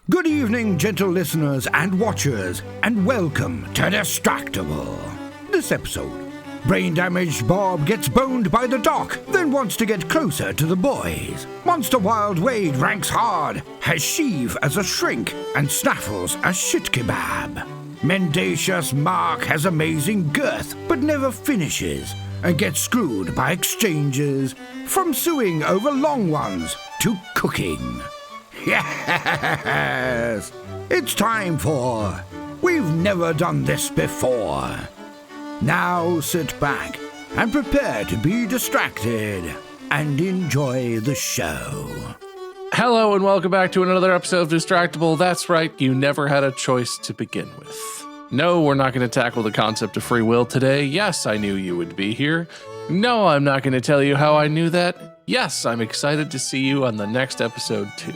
Good evening, gentle listeners and watchers, and welcome to Distractible. This episode, brain-damaged Bob gets boned by the doc, then wants to get closer to the boys. Monster Wild Wade ranks hard, has Sheev as a shrink, and Snaffles as shit kebab. Mendacious Mark has amazing girth, but never finishes, and gets screwed by exchanges, from suing over long ones to cooking. Yes! It's time for We've Never Done This Before. Now sit back and prepare to be distracted and enjoy the show. Hello and welcome back to another episode of Distractible. That's right, you never had a choice to begin with. No, we're not going to tackle the concept of free will today. Yes, I knew you would be here. No, I'm not going to tell you how I knew that. Yes, I'm excited to see you on the next episode too.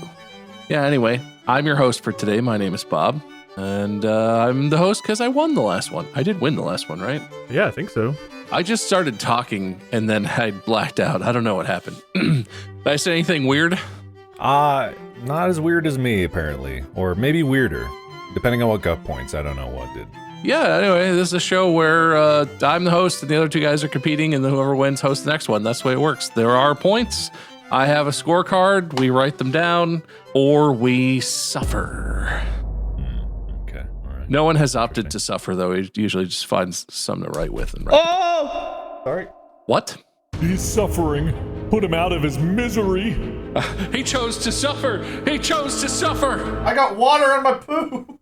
Yeah, anyway, I'm your host for today. My name is Bob, and I'm the host because I won the last one. I did win the last one, right? Yeah, I think so. I just started talking, and then I blacked out. I don't know what happened. Did I say anything weird? Not as weird as me, apparently. Or maybe weirder, depending on what gut points. I don't know what did. Yeah, anyway, this is a show where I'm the host, and the other two guys are competing, and then whoever wins hosts the next one. That's the way it works. There are points. I have a scorecard, we write them down, or we suffer. Okay, all right. No one has opted to suffer, though. He usually just finds something to write with. And write. Oh! Sorry. What? He's suffering. Put him out of his misery. He chose to suffer. He chose to suffer. I got water on my poo.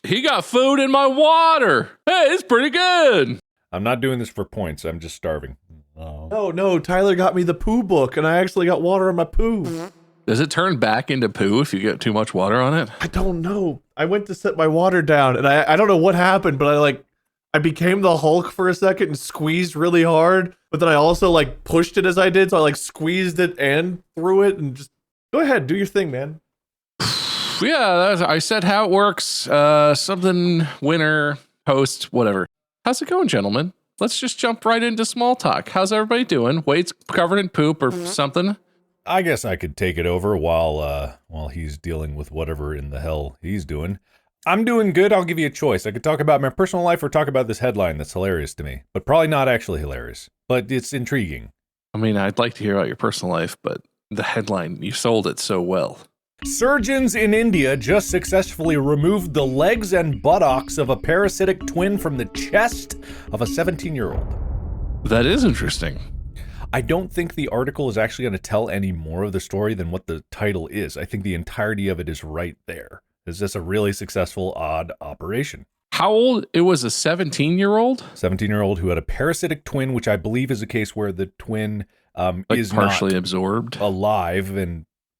He got food in my water. Hey, it's pretty good. I'm not doing this for points. I'm just starving. No, Tyler got me the poo book, and I actually got water on my poo. Does it turn back into poo if you get too much water on it? I don't know. I went to set my water down, and I don't know what happened, but I became the Hulk for a second and squeezed really hard, but then I also pushed it as I did, so I squeezed it and threw it, and just go ahead, do your thing, man. Yeah, I said how it works. Something, winner, host, whatever. How's it going, gentlemen? Let's just jump right into small talk. How's everybody doing? Wade's covered in poop or something. I guess I could take it over while he's dealing with whatever in the hell he's doing. I'm doing good. I'll give you a choice. I could talk about my personal life or talk about this headline that's hilarious to me, but probably not actually hilarious, but it's intriguing. I mean, I'd like to hear about your personal life, but the headline, you sold it so well. Surgeons in India just successfully removed the legs and buttocks of a parasitic twin from the chest of a 17-year-old. That is interesting. I don't think the article is actually going to tell any more of the story than what the title is. I think the entirety of it is right there. It's just a really successful, odd operation. How old? It was a 17-year-old? 17-year-old who had a parasitic twin, which I believe is a case where the twin is partially not absorbed, alive,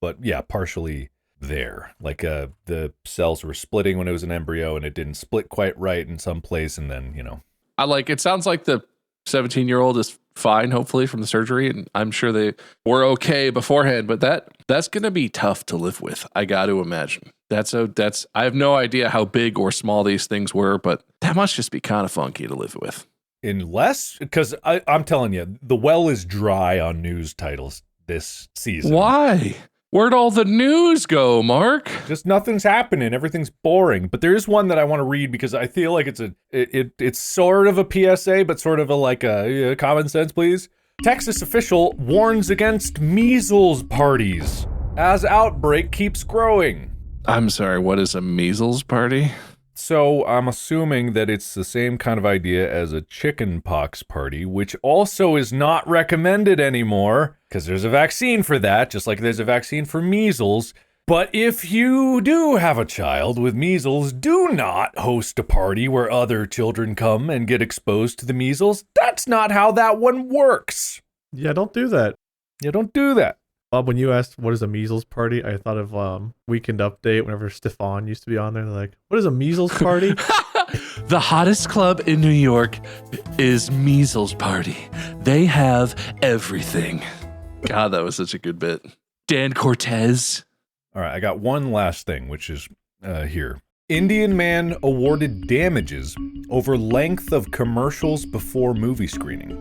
but yeah, partially there. The cells were splitting when it was an embryo, and it didn't split quite right in some place, and then, it sounds like the 17-year-old is fine, hopefully, from the surgery, and I'm sure they were okay beforehand, but that's going to be tough to live with, I got to imagine. I have no idea how big or small these things were, but that must just be kind of funky to live with. Because I'm telling you, the well is dry on news titles this season. Why? Where'd all the news go, Mark? Just nothing's happening. Everything's boring. But there is one that I want to read because I feel like it's sort of a PSA, but sort of a common sense, please. Texas official warns against measles parties as outbreak keeps growing. I'm sorry, what is a measles party? So I'm assuming that it's the same kind of idea as a chicken pox party, which also is not recommended anymore because there's a vaccine for that, just like there's a vaccine for measles. But if you do have a child with measles, do not host a party where other children come and get exposed to the measles. That's not how that one works. Yeah, don't do that. You don't do that. Bob, when you asked what is a measles party, I thought of Weekend Update whenever Stefan used to be on there. They're like, what is a measles party? The hottest club in New York is Measles Party. They have everything. God, that was such a good bit. Dan Cortez. All right, I got one last thing, which is here. Indian man awarded damages over length of commercials before movie screening.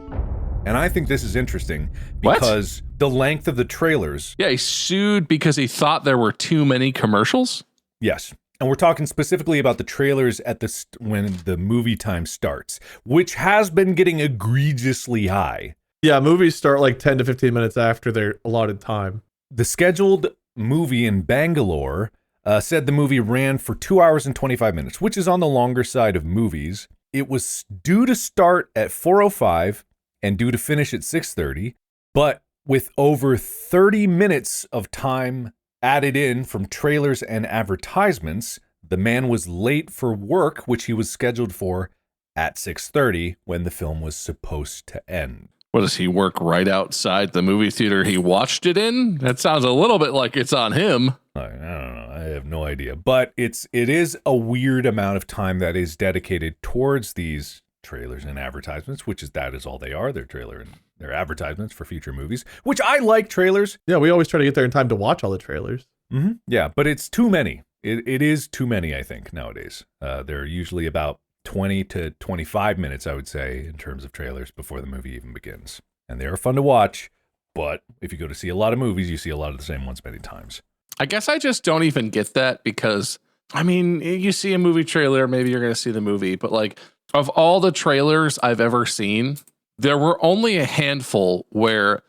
And I think this is interesting What? because the length of the trailers. Yeah, he sued because he thought there were too many commercials. Yes. And we're talking specifically about the trailers at when the movie time starts, which has been getting egregiously high. Yeah, movies start like 10 to 15 minutes after their allotted time. The scheduled movie in Bangalore said the movie ran for 2 hours and 25 minutes, which is on the longer side of movies. It was due to start at 4:05 and due to finish at 6:30, but with over 30 minutes of time added in from trailers and advertisements, the man was late for work, which he was scheduled for at 6:30 when the film was supposed to end. What, does he work right outside the movie theater he watched it in? That sounds a little bit like it's on him. I don't know. I have no idea. But it is a weird amount of time that is dedicated towards these trailers and advertisements, that is all they are. They're trailer and they're advertisements for future movies, which I like trailers. Yeah, we always try to get there in time to watch all the trailers. Mm-hmm. Yeah, but it's too many. It is too many, I think, nowadays. They're usually about 20 to 25 minutes, I would say, in terms of trailers before the movie even begins. And they are fun to watch, but if you go to see a lot of movies, you see a lot of the same ones many times. I guess I just don't even get that because, I mean, you see a movie trailer, maybe you're going to see the movie, but like of all the trailers I've ever seen, there were only a handful where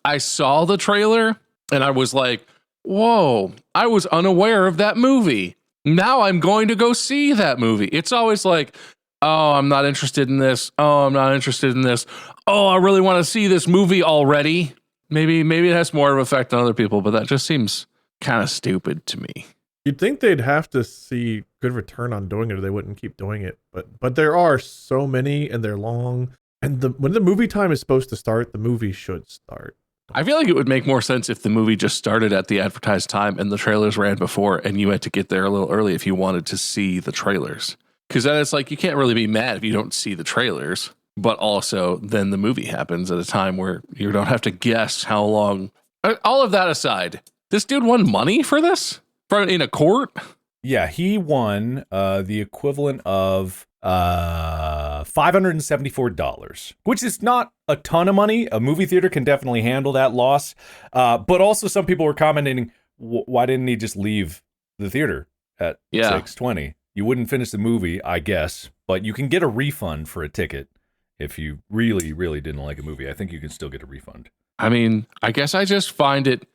I saw the trailer and I was like, whoa, I was unaware of that movie. Now I'm going to go see that movie. It's always like, oh, I'm not interested in this. Oh, I'm not interested in this. Oh, I really want to see this movie already. Maybe it has more of an effect on other people, but that just seems kind of stupid to me. You'd think they'd have to see good return on doing it or they wouldn't keep doing it. But there are so many and they're long. And when the movie time is supposed to start, the movie should start. I feel like it would make more sense if the movie just started at the advertised time and the trailers ran before and you had to get there a little early if you wanted to see the trailers. Because then it's like you can't really be mad if you don't see the trailers. But also then the movie happens at a time where you don't have to guess how long. All of that aside, this dude won money for this? In a court? Yeah, he won the equivalent of $574, which is not a ton of money. A movie theater can definitely handle that loss. But also some people were commenting, why didn't he just leave the theater at 6:20? You wouldn't finish the movie, I guess, but you can get a refund for a ticket if you really, really didn't like a movie. I think you can still get a refund. I mean, I guess I just find it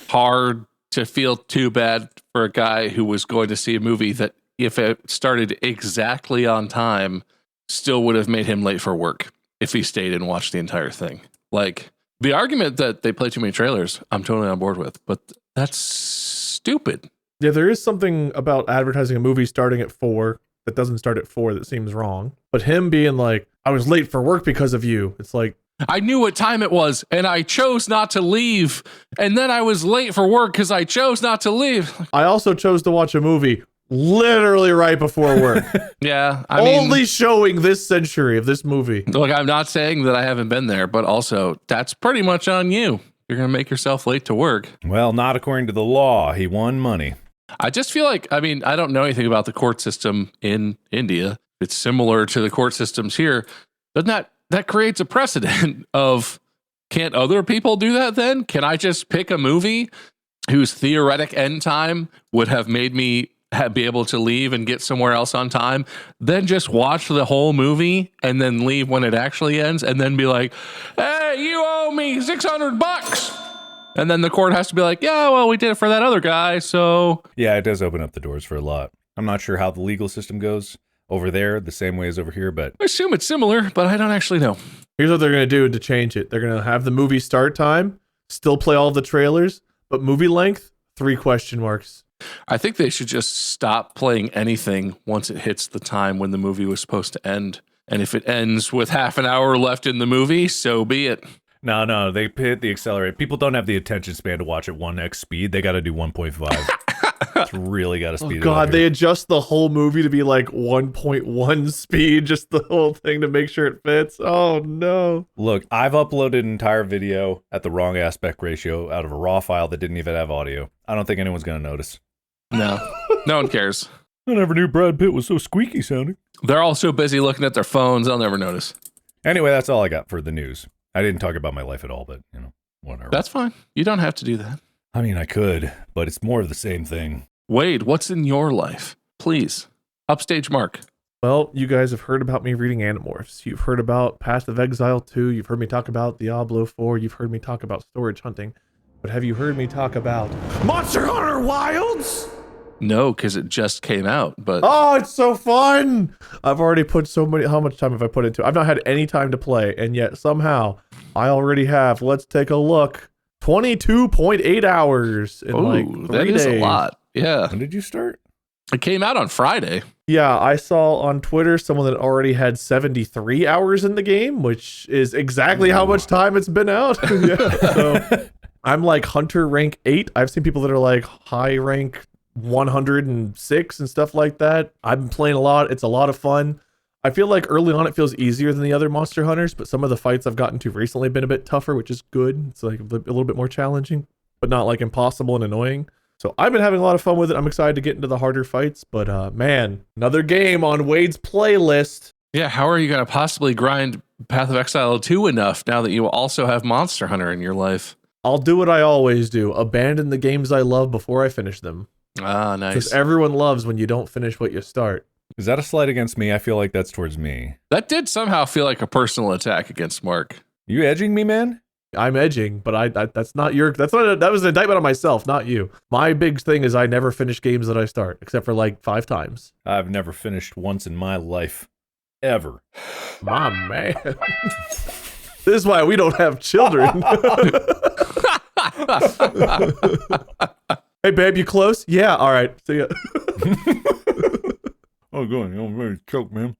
hard to feel too bad for a guy who was going to see a movie that, if it started exactly on time, still would have made him late for work if he stayed and watched the entire thing. Like, the argument that they play too many trailers, I'm totally on board with, but that's stupid. Yeah, there is something about advertising a movie starting at 4 that doesn't start at 4 that seems wrong. But him being like, I was late for work because of you. It's like, I knew what time it was and I chose not to leave. And then I was late for work because I chose not to leave. I also chose to watch a movie literally right before work. Yeah. Only showing this century of this movie. Look, I'm not saying that I haven't been there, but also that's pretty much on you. You're going to make yourself late to work. Well, not according to the law. He won money. I just feel like, I don't know anything about the court system in India. It's similar to the court systems here. Doesn't that creates a precedent of, can't other people do that then? Can I just pick a movie whose theoretic end time would have made me be able to leave and get somewhere else on time, then just watch the whole movie and then leave when it actually ends and then be like, hey, you owe me $600. And then the court has to be like, yeah, well, we did it for that other guy, so. Yeah, it does open up the doors for a lot. I'm not sure how the legal system goes over there the same way as over here, but I assume it's similar, but I don't actually know. Here's what they're going to do to change it. They're going to have the movie start time, still play all the trailers, but movie length, 3 question marks. I think they should just stop playing anything once it hits the time when the movie was supposed to end. And if it ends with half an hour left in the movie, so be it. No, they hit the accelerator. People don't have the attention span to watch at 1x speed. They got to do 1.5. It's really got to speed it up. God, they adjust the whole movie to be like 1.1 speed, just the whole thing to make sure it fits. Oh, no. Look, I've uploaded an entire video at the wrong aspect ratio out of a raw file that didn't even have audio. I don't think anyone's going to notice. No one cares. I never knew Brad Pitt was so squeaky sounding. They're all so busy looking at their phones, they'll never notice. Anyway, that's all I got for the news. I didn't talk about my life at all, but, whatever. That's fine. You don't have to do that. I mean, I could, but it's more of the same thing. Wade, what's in your life? Please. Upstage Mark. Well, you guys have heard about me reading Animorphs. You've heard about Path of Exile 2. You've heard me talk about Diablo 4. You've heard me talk about storage hunting. But have you heard me talk about Monster Hunter Wilds? No, because it just came out, but... Oh, it's so fun! I've already put how much time have I put into it? I've not had any time to play, and yet somehow I already have, let's take a look, 22.8 hours in like 3 that days. is a lot. Yeah. When did you start? It came out on Friday. Yeah, I saw on Twitter someone that already had 73 hours in the game, which is exactly how much time it's been out. Yeah, so I'm like Hunter rank 8. I've seen people that are like high rank 106 and stuff like that. I've been playing a lot. It's a lot of fun. I feel like early on it feels easier than the other Monster Hunters, but some of the fights I've gotten to recently have been a bit tougher, which is good. It's like a little bit more challenging, but not like impossible and annoying. So I've been having a lot of fun with it. I'm excited to get into the harder fights, but man, another game on Wade's playlist. Yeah, how are you going to possibly grind Path of Exile 2 enough now that you also have Monster Hunter in your life? I'll do what I always do. Abandon the games I love before I finish them. Ah, nice. Because everyone loves when you don't finish what you start. Is that a slight against me? I feel like that's towards me. That did somehow feel like a personal attack against Mark. You edging me, man? I'm edging, but that was an indictment on myself, not you. My big thing is I never finish games that I start, except for like 5 times. I've never finished once in my life. Ever. My man. This is why we don't have children. Hey, babe, you close? Yeah, all right. See ya. Oh, good. I'm ready to choke, man.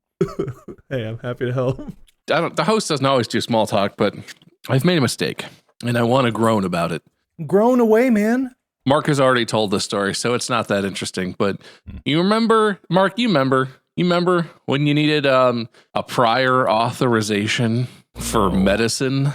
Hey, I'm happy to help. The host doesn't always do small talk, but I've made a mistake, and I want to groan about it. Grown away, man. Mark has already told this story, so it's not that interesting. But you remember, Mark, you remember when you needed a prior authorization for medicine?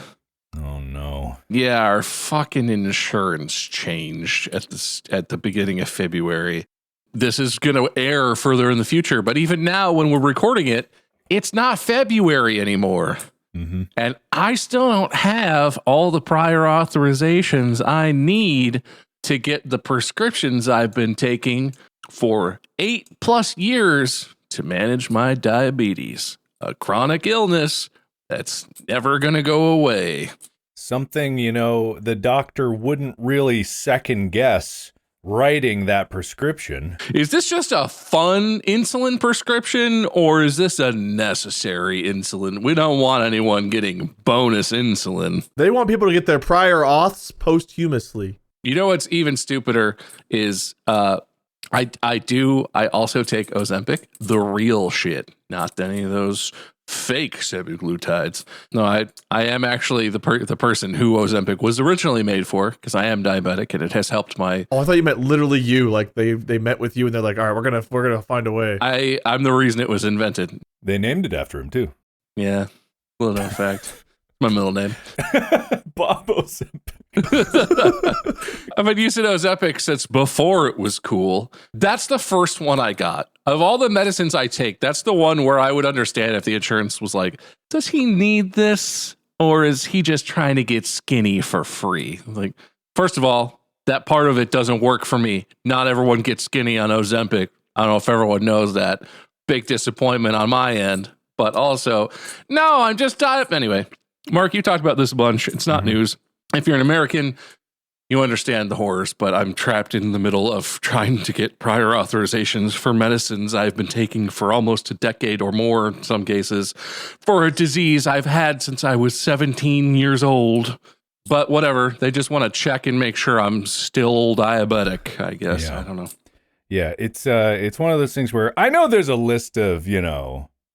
Oh, no. Yeah, our fucking insurance changed at the beginning of February. This is going to air further in the future, but even now when we're recording it, it's not February anymore. Mm-hmm. And I still don't have all the prior authorizations I need to get the prescriptions I've been taking for 8+ years to manage my diabetes, a chronic illness that's never going to go away. Something, the doctor wouldn't really second guess writing that prescription. Is this just a fun insulin prescription, or is this a necessary insulin? We don't want anyone getting bonus insulin. They want people to get their prior auths posthumously. You know what's even stupider is I also take Ozempic, the real shit, not any of those fake semaglutides. No, I am actually the person who Ozempic was originally made for, because I am diabetic and it has helped my... Oh, I thought you meant literally you. Like they met with you and they're like, all right, we're gonna find a way. I'm the reason it was invented. They named it after him, too. Yeah, little known fact. My middle name. Bob Ozempic. I've been using Ozempic since before it was cool. That's the first one I got. Of all the medicines I take, that's the one where I would understand if the insurance was like, does he need this? Or is he just trying to get skinny for free? Like, first of all, that part of it doesn't work for me. Not everyone gets skinny on Ozempic. I don't know if everyone knows that. Big disappointment on my end. But also, no, I'm just tired. Anyway, Mark, you talked about this a bunch. It's not news. If you're an American, you understand the horrors, but I'm trapped in the middle of trying to get prior authorizations for medicines I've been taking for almost a decade or more, in some cases, for a disease I've had since I was 17 years old. But whatever, they just want to check and make sure I'm still diabetic, I guess. Yeah. I don't know. Yeah, it's one of those things where I know there's a list of,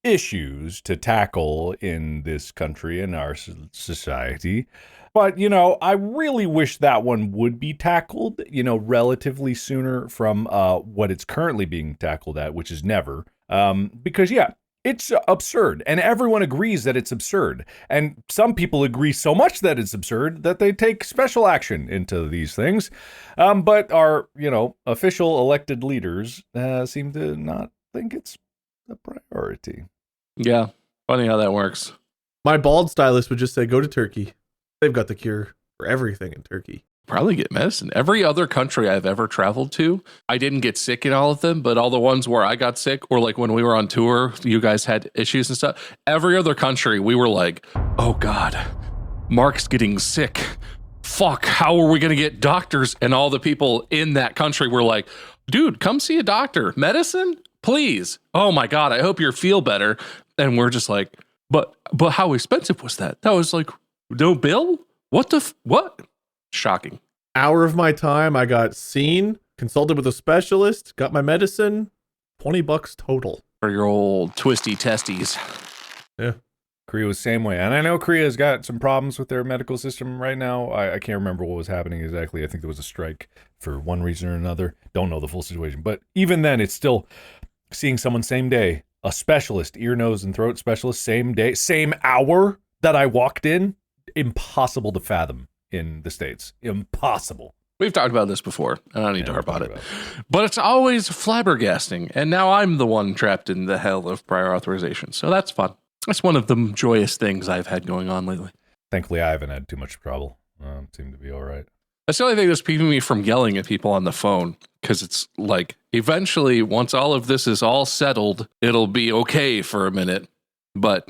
issues to tackle in this country and our society. But, I really wish that one would be tackled, relatively sooner from what it's currently being tackled at, which is never. Because, yeah, it's absurd. And everyone agrees that it's absurd. And some people agree so much that it's absurd that they take special action into these things. But our, official elected leaders seem to not think it's a priority. Yeah, funny how that works. My bald stylist would just say, go to Turkey. They've got the cure for everything in Turkey. Probably get medicine. Every other country I've ever traveled to, I didn't get sick in all of them, but all the ones where I got sick, or like when we were on tour, you guys had issues and stuff. Every other country, we were like, oh God, Mark's getting sick. Fuck, how are we going to get doctors? And all the people in that country were like, dude, come see a doctor. Medicine? Please. Oh my God, I hope you feel better. And we're just like, but how expensive was that? That was like, no bill? What? Shocking. Hour of my time, I got seen, consulted with a specialist, got my medicine, $20 total. For your old twisty testes. Yeah. Korea was the same way. And I know Korea's got some problems with their medical system right now. I can't remember what was happening exactly. I think there was a strike for one reason or another. Don't know the full situation. But even then, it's still seeing someone same day, a specialist, ear, nose, and throat specialist, same day, same hour that I walked in. Impossible to fathom in the States. Impossible. We've talked about this before. I don't need to harp on it. But it's always flabbergasting. And now I'm the one trapped in the hell of prior authorization. So that's fun. That's one of the joyous things I've had going on lately. Thankfully, I haven't had too much trouble. Seem to be all right. That's the only thing that's keeping me from yelling at people on the phone. Because it's like, eventually, once all of this is all settled, it'll be okay for a minute. But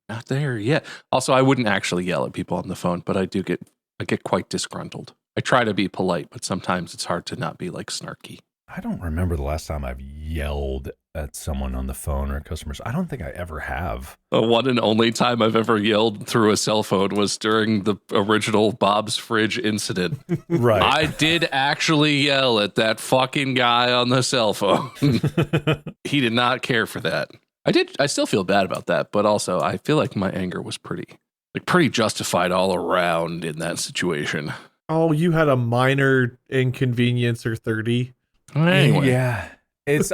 not there yet. Also, I wouldn't actually yell at people on the phone, but I get quite disgruntled. I try to be polite, but sometimes it's hard to not be like snarky. I don't remember the last time I've yelled at someone on the phone or customers. I don't think I ever have. The one and only time I've ever yelled through a cell phone was during the original Bob's Fridge incident. Right. I did actually yell at that fucking guy on the cell phone. He did not care for that. I still feel bad about that, but also I feel like my anger was pretty justified all around in that situation. Oh, you had a minor inconvenience or 30. Anyway. Yeah.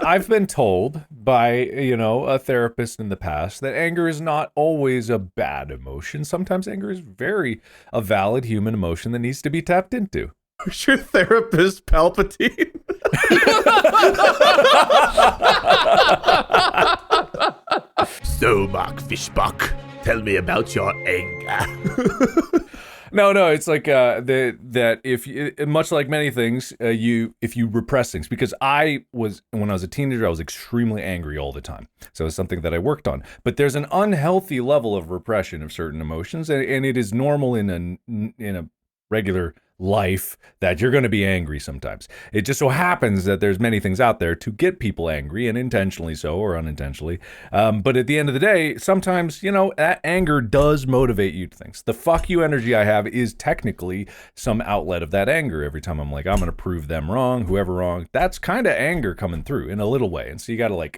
I've been told by, a therapist in the past that anger is not always a bad emotion. Sometimes anger is a valid human emotion that needs to be tapped into. Who's your therapist, Palpatine? So, Mark Fishbuck, tell me about your anger. No, it's like that if you, much like many things, if you repress things, because when I was a teenager, I was extremely angry all the time. So it's something that I worked on. But there's an unhealthy level of repression of certain emotions, and it is normal in a regular life that you're going to be angry sometimes. It just so happens that there's many things out there to get people angry, and intentionally so or unintentionally. But at the end of the day, sometimes, that anger does motivate you to things. The fuck you energy I have is technically some outlet of that anger. Every time I'm like, I'm going to prove them wrong, whoever wrong, that's kind of anger coming through in a little way. And so you got to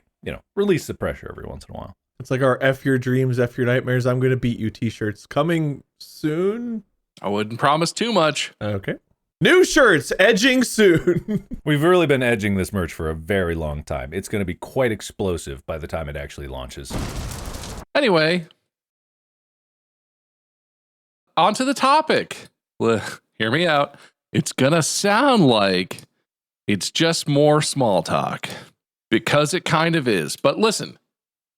release the pressure every once in a while. It's like our F your dreams, F your nightmares, I'm going to beat you t-shirts coming soon. I wouldn't promise too much. Okay. New shirts edging soon. We've really been edging this merch for a very long time. It's going to be quite explosive by the time it actually launches. Anyway, on to the topic. Hear me out. It's going to sound like it's just more small talk because it kind of is. But listen,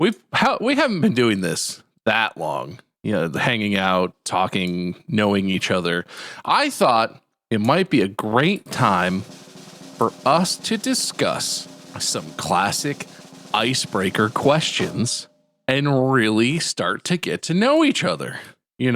we haven't been doing this that long. Hanging out, talking, knowing each other. I thought it might be a great time for us to discuss some classic icebreaker questions and really start to get to know each other. We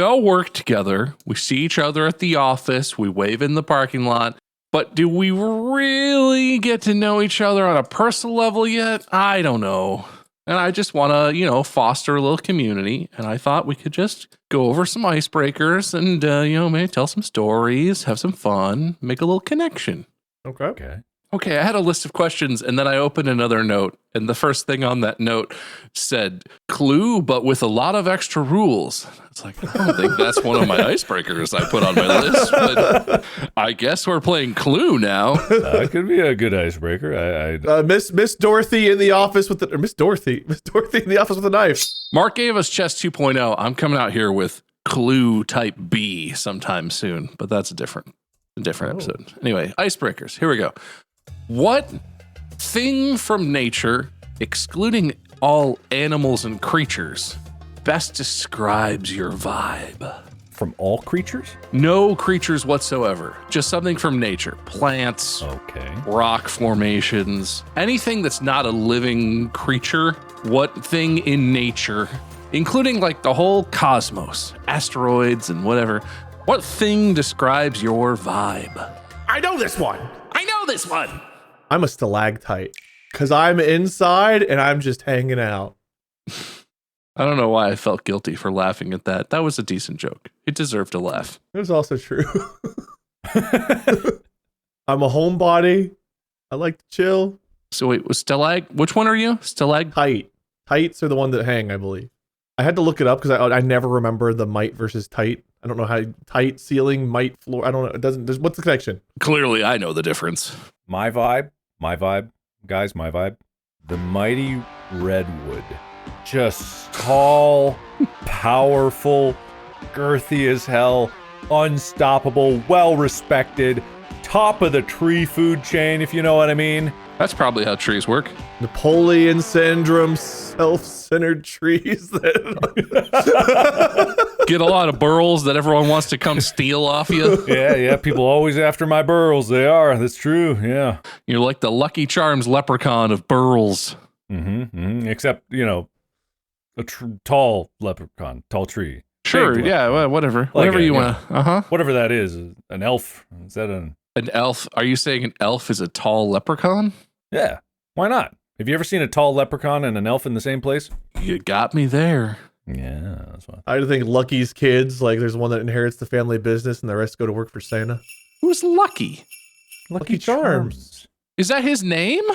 all work together. We see each other at the office. We wave in the parking lot. But do we really get to know each other on a personal level yet? I don't know. And I just want to, foster a little community. And I thought we could just go over some icebreakers and, maybe tell some stories, have some fun, make a little connection. Okay. Okay, I had a list of questions, and then I opened another note. And the first thing on that note said, Clue, but with a lot of extra rules. It's like, I don't think that's one of my icebreakers I put on my list. But I guess we're playing Clue now. It could be a good icebreaker. Miss Dorothy in the office with Miss Dorothy in the office with a knife. Mark gave us Chess 2.0. I'm coming out here with Clue Type B sometime soon, but that's a different episode. Anyway, icebreakers. Here we go. What thing from nature, excluding all animals and creatures, best describes your vibe? From all creatures? No creatures whatsoever. Just something from nature. Plants, Okay. rock formations, anything that's not a living creature. What thing in nature, including like the whole cosmos, asteroids and whatever, what thing describes your vibe? I know this one. I know this one. I'm a stalactite because I'm inside and I'm just hanging out. I don't know why I felt guilty for laughing at that. That was a decent joke. It deserved a laugh. It was also true. I'm a homebody. I like to chill. So wait, was which one are you? Tights are the one that hang, I believe. I had to look it up because I never remember the mite versus tight. I don't know how tight ceiling, mite floor. I don't know. It doesn't. What's the connection? Clearly, I know the difference. My vibe, guys, my vibe. The mighty redwood. Just tall, powerful, girthy as hell, unstoppable, well-respected, top of the tree food chain, if you know what I mean. That's probably how trees work. Napoleon syndrome, self-centered trees. Get a lot of burls that everyone wants to come steal off you. Yeah, people always after my burls. They are, that's true, yeah. You're like the Lucky Charms leprechaun of burls. Except, a tall leprechaun, tall tree. Sure, Big yeah, well, whatever. Like Whatever you yeah. want to. Whatever that is, an elf. Is that an elf? Are you saying an elf is a tall leprechaun? Yeah, why not? Have you ever seen a tall leprechaun and an elf in the same place? You got me there. Yeah, that's fine. I think Lucky's kids, like there's one that inherits the family business and the rest go to work for Santa. Who's Lucky? Lucky Charms. Is that his name?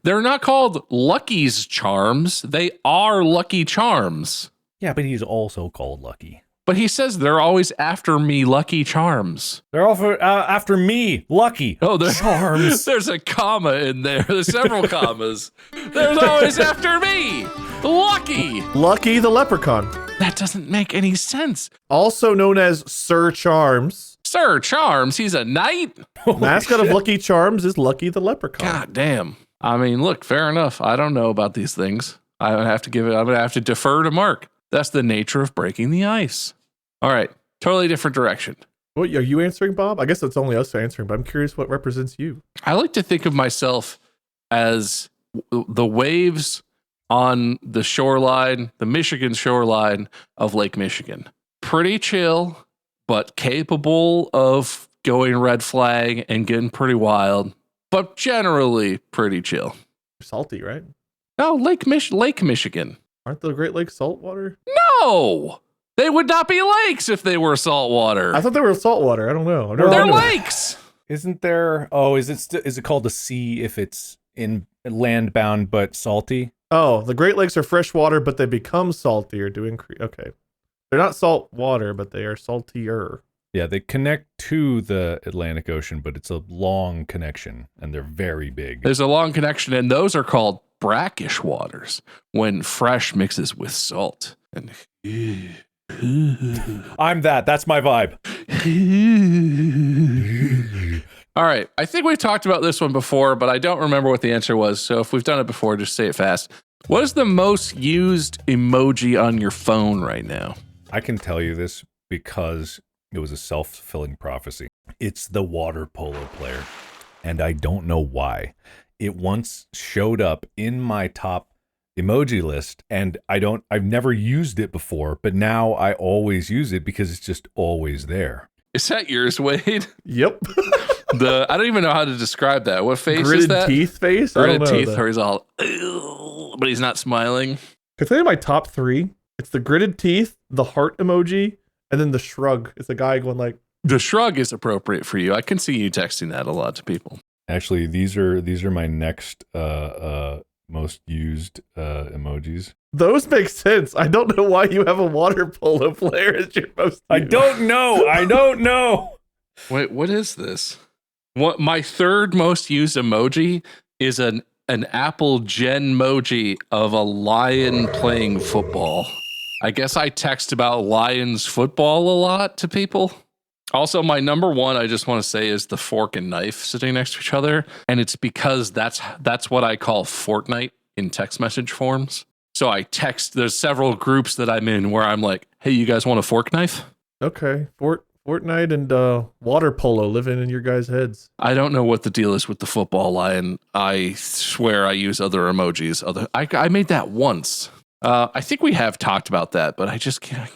They're not called Lucky's Charms. They are Lucky Charms. Yeah, but he's also called Lucky. But he says they're always after me, Lucky Charms. They're all after me, Lucky. Oh, Charms. There's a comma in there. There's several commas. There's always after me, Lucky. Lucky the leprechaun. That doesn't make any sense. Also known as Sir Charms. Sir Charms, he's a knight? Mascot of Lucky Charms is Lucky the leprechaun. God damn. I mean, look, fair enough. I don't know about these things. I'm gonna have to defer to Mark. That's the nature of breaking the ice. All right, totally different direction. What are you answering, Bob? I guess it's only us answering, but I'm curious what represents you. I like to think of myself as the waves on the shoreline, the Michigan shoreline of Lake Michigan. Pretty chill, but capable of going red flag and getting pretty wild, but generally pretty chill. Salty, right? No, Lake Michigan. Aren't the Great Lakes saltwater? No! They would not be lakes if they were saltwater. I thought they were saltwater. I don't know. They're lakes! Isn't there? Oh, is it called the sea if it's in land bound but salty? Oh, the Great Lakes are freshwater, but they become saltier to increase. Okay, they're not salt water, but they are saltier. Yeah, they connect to the Atlantic Ocean, but it's a long connection, and they're very big. There's a long connection, and those are called brackish waters when fresh mixes with salt. And I'm that. That's my vibe. All right. I think we've talked about this one before, but I don't remember what the answer was. So if we've done it before, just say it fast. What is the most used emoji on your phone right now? I can tell you this because it was a self-fulfilling prophecy. It's the water polo player, and I don't know why. It once showed up in my top emoji list, and I've never used it before, but now I always use it because it's just always there. Is that yours, Wade? Yep. I don't even know how to describe that. What face Gritted is that? teeth face? Gritted teeth, or he's all, but he's not smiling. I think my top three. It's the gritted teeth, the heart emoji, and then the shrug. It's a guy going like. The shrug is appropriate for you. I can see you texting that a lot to people. Actually, these are my next most used emojis. Those make sense. I don't know why you have a water polo player as your most. I don't know. Wait, what is this? What my third most used emoji is an Apple Genmoji of a lion playing football. I guess I text about Lions football a lot to people. Also, my number one, I just want to say, is the fork and knife sitting next to each other. And it's because that's what I call Fortnite in text message forms. So I text, there's several groups that I'm in where I'm like, hey, you guys want a fork knife? Okay. Fortnite and water polo living in your guys' heads. I don't know what the deal is with the football lion. I swear I use other emojis. I made that once. I think we have talked about that, but I just can't.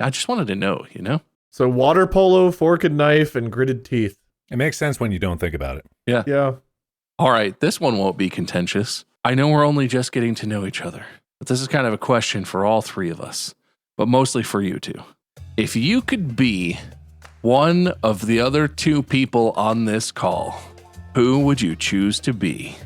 I just wanted to know, you know? So water polo, fork and knife, and gritted teeth. It makes sense when you don't think about it. Yeah. All right, this one won't be contentious. I know we're only just getting to know each other, but this is kind of a question for all three of us, but mostly for you two. If you could be one of the other two people on this call, who would you choose to be?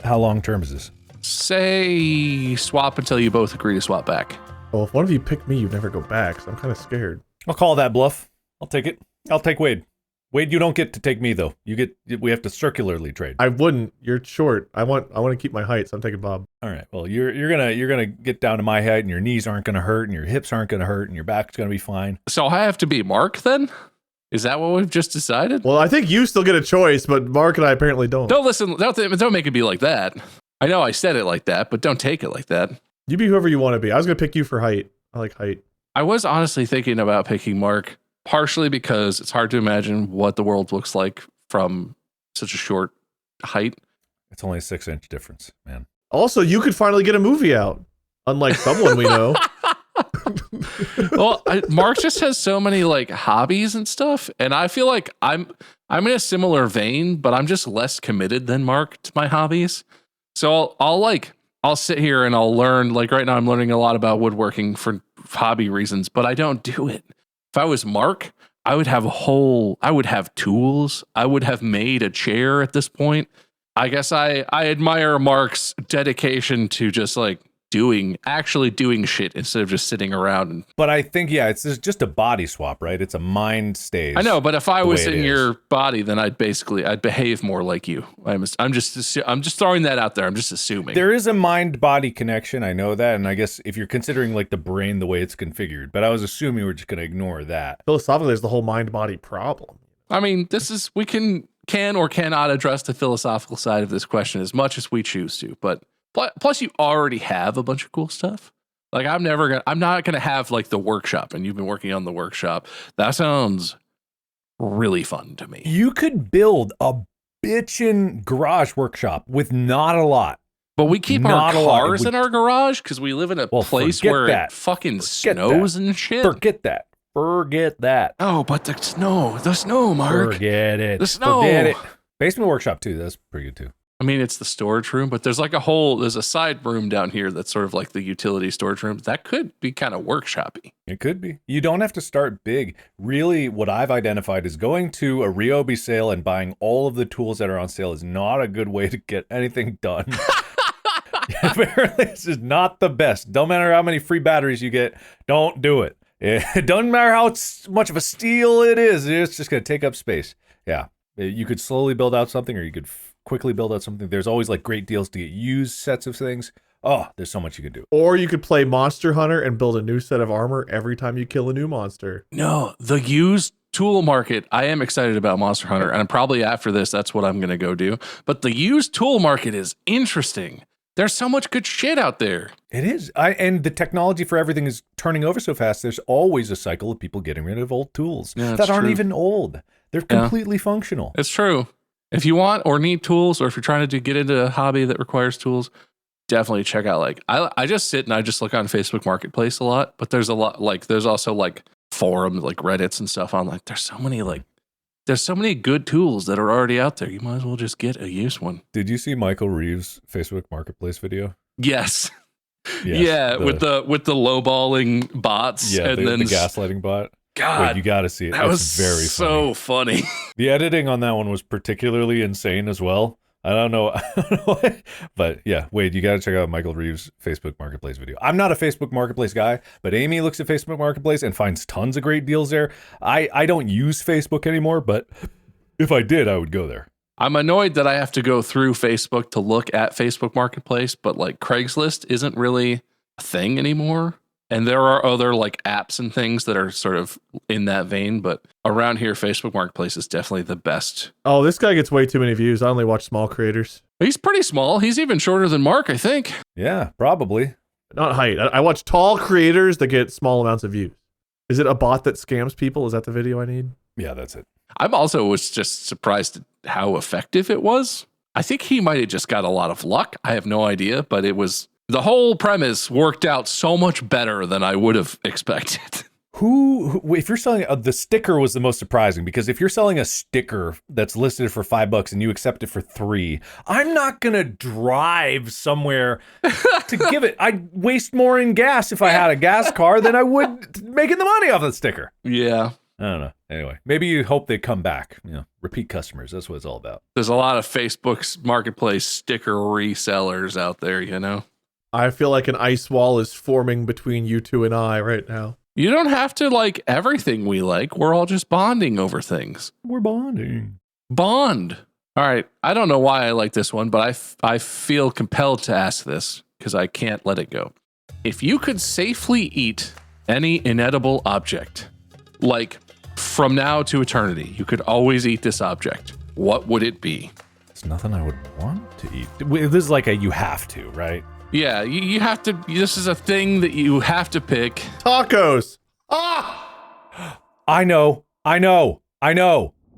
How long term is this? Say swap until you both agree to swap back. Well, if one of you pick me, you never go back, so I'm kind of scared. I'll call that bluff. I'll take it. I'll take Wade. Wade, you don't get to take me though. We have to circularly trade. I wouldn't. You're short. I want to keep my height, so I'm taking Bob. All right. Well, you're gonna get down to my height, and your knees aren't gonna hurt, and your hips aren't gonna hurt, and your back's gonna be fine. So I have to be Mark then? Is that what we've just decided? Well, I think you still get a choice, but Mark and I apparently don't. Don't listen. Don't make it be like that. I know I said it like that, but don't take it like that. You be whoever you want to be. I was gonna pick you for height. I like height. I was honestly thinking about picking Mark, partially because it's hard to imagine what the world looks like from such a short height. It's only a 6-inch difference, man. Also, you could finally get a movie out, unlike someone we know. Well, Mark just has so many like hobbies and stuff, and I feel like I'm in a similar vein, but I'm just less committed than Mark to my hobbies. So I'll sit here and I'll learn. Like right now, I'm learning a lot about woodworking for hobby reasons, but I don't do it. If I was Mark, I would have tools. I would have made a chair at this point. I guess I admire Mark's dedication to just like actually doing shit instead of just sitting around. But I think, it's just a body swap, right? It's a mind stage. I know, but if I was in your body, then I'd behave more like you. I'm just throwing that out there. I'm just assuming. There is a mind-body connection. I know that. And I guess if you're considering like the brain, the way it's configured, but I was assuming we're just going to ignore that. Philosophically, there's the whole mind-body problem. I mean, we can or cannot address the philosophical side of this question as much as we choose to, but plus, you already have a bunch of cool stuff. Like I'm not gonna have like the workshop, and you've been working on the workshop. That sounds really fun to me. You could build a bitchin' garage workshop with not a lot. But we keep our cars in our garage because we live in a place where it fucking snows and shit. Forget that. Oh, but the snow, Mark. Forget it. The snow. Forget it. Basement workshop too. That's pretty good too. I mean, it's the storage room, but there's a side room down here that's sort of like the utility storage room. That could be kind of workshoppy. It could be. You don't have to start big. Really, what I've identified is going to a Ryobi sale and buying all of the tools that are on sale is not a good way to get anything done. Apparently, this is not the best. Don't matter how many free batteries you get, don't do it. It doesn't matter how much of a steal it is. It's just going to take up space. Yeah. You could slowly build out something, or you could quickly build out something. There's always like great deals to get used sets of things. Oh, there's so much you can do. Or you could play Monster Hunter and build a new set of armor every time you kill a new monster. No, the used tool market. I am excited about Monster Hunter, and probably after this, that's what I'm going to go do. But the used tool market is interesting. There's so much good shit out there. It is. And the technology for everything is turning over so fast. There's always a cycle of people getting rid of old tools that aren't even old. They're completely functional. It's true. If you want or need tools, or if you're trying to get into a hobby that requires tools, definitely check out. Like I just sit and I just look on Facebook Marketplace a lot, but there's a lot there's also like forums like Reddits and stuff on like there's so many good tools that are already out there. You might as well just get a used one. Did you see Michael Reeves' Facebook Marketplace video? Yes. With the lowballing bots and then the gaslighting bot. God, wait, you got to see it. That was very so funny. The editing on that one was particularly insane as well. I don't know, but yeah, Wade, you got to check out Michael Reeves' Facebook Marketplace video. I'm not a Facebook Marketplace guy, but Amy looks at Facebook Marketplace and finds tons of great deals there. I don't use Facebook anymore, but if I did, I would go there. I'm annoyed that I have to go through Facebook to look at Facebook Marketplace, but like Craigslist isn't really a thing anymore. And there are other like apps and things that are sort of in that vein, but around here, Facebook Marketplace is definitely the best. Oh, this guy gets way too many views. I only watch small creators. He's pretty small. He's even shorter than Mark, I think. Yeah, probably. Not height. I watch tall creators that get small amounts of views. Is it a bot that scams people? Is that the video I need? Yeah, that's it. I'm also was just surprised at how effective it was. I think he might have just got a lot of luck. I have no idea, but it was the whole premise worked out so much better than I would have expected. Who if you're selling the sticker was the most surprising, because if you're selling a sticker that's listed for $5 and you accept it for $3, I'm not gonna drive somewhere to give it. I'd waste more in gas if I had a gas car than I would making the money off the sticker. Yeah. I don't know. Anyway, maybe you hope they come back. Repeat customers. That's what it's all about. There's a lot of Facebook's marketplace sticker resellers out there, I feel like an ice wall is forming between you two and I right now. You don't have to like everything we like. We're all just bonding over things. We're bonding. Bond. All right. I don't know why I like this one, but I feel compelled to ask this because I can't let it go. If you could safely eat any inedible object, like from now to eternity, you could always eat this object, what would it be? It's nothing I would want to eat. This is like a you have to, right? Yeah, you have to. This is a thing that you have to pick. Tacos. I know.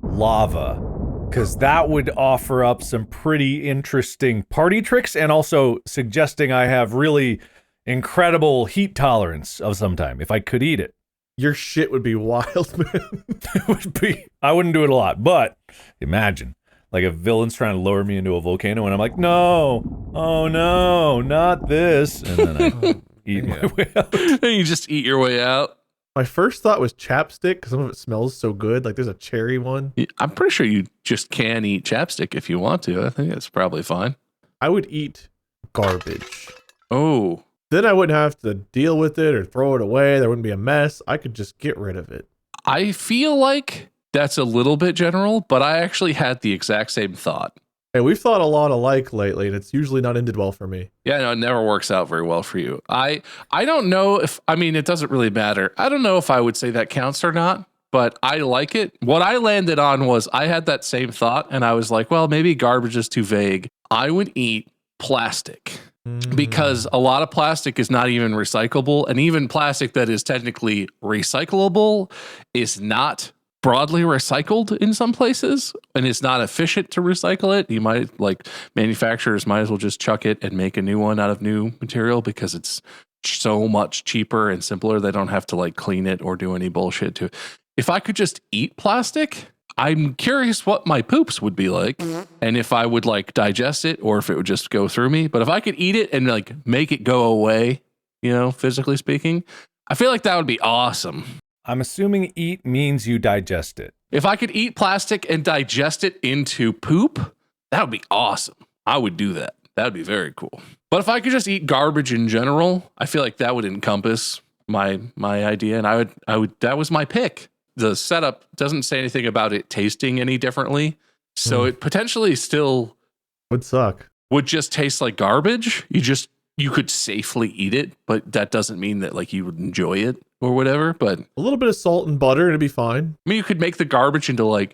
Lava. Because that would offer up some pretty interesting party tricks and also suggesting I have really incredible heat tolerance of some time if I could eat it. Your shit would be wild, man. It would be. I wouldn't do it a lot, but imagine. Like a villain's trying to lower me into a volcano and I'm like, no, oh no, not this. And then I eat my way out. You just eat your way out. My first thought was chapstick because some of it smells so good. Like there's a cherry one. I'm pretty sure you just can eat chapstick if you want to. I think it's probably fine. I would eat garbage. Oh. Then I wouldn't have to deal with it or throw it away. There wouldn't be a mess. I could just get rid of it. I feel like that's a little bit general, but I actually had the exact same thought. Hey, we've thought a lot alike lately, and it's usually not ended well for me. Yeah, no, it never works out very well for you. I don't know if, it doesn't really matter. I don't know if I would say that counts or not, but I like it. What I landed on was I had that same thought, and I was like, well, maybe garbage is too vague. I would eat plastic. Because a lot of plastic is not even recyclable, and even plastic that is technically recyclable is not broadly recycled in some places, and it's not efficient to recycle it. You might, manufacturers might as well just chuck it and make a new one out of new material because it's so much cheaper and simpler. They don't have to clean it or do any bullshit to it. If I could just eat plastic, I'm curious what my poops would be like and if I would digest it or if it would just go through me. But if I could eat it and make it go away, physically speaking, I feel like that would be awesome. I'm assuming eat means you digest it. If I could eat plastic and digest it into poop, that would be awesome. I would do that. That would be very cool. But if I could just eat garbage in general, I feel like that would encompass my idea, and I would that was my pick. The setup doesn't say anything about it tasting any differently, so it potentially still would suck. Would just taste like garbage. You could safely eat it, but that doesn't mean that you would enjoy it or whatever. But a little bit of salt and butter and it'd be fine. You could make the garbage into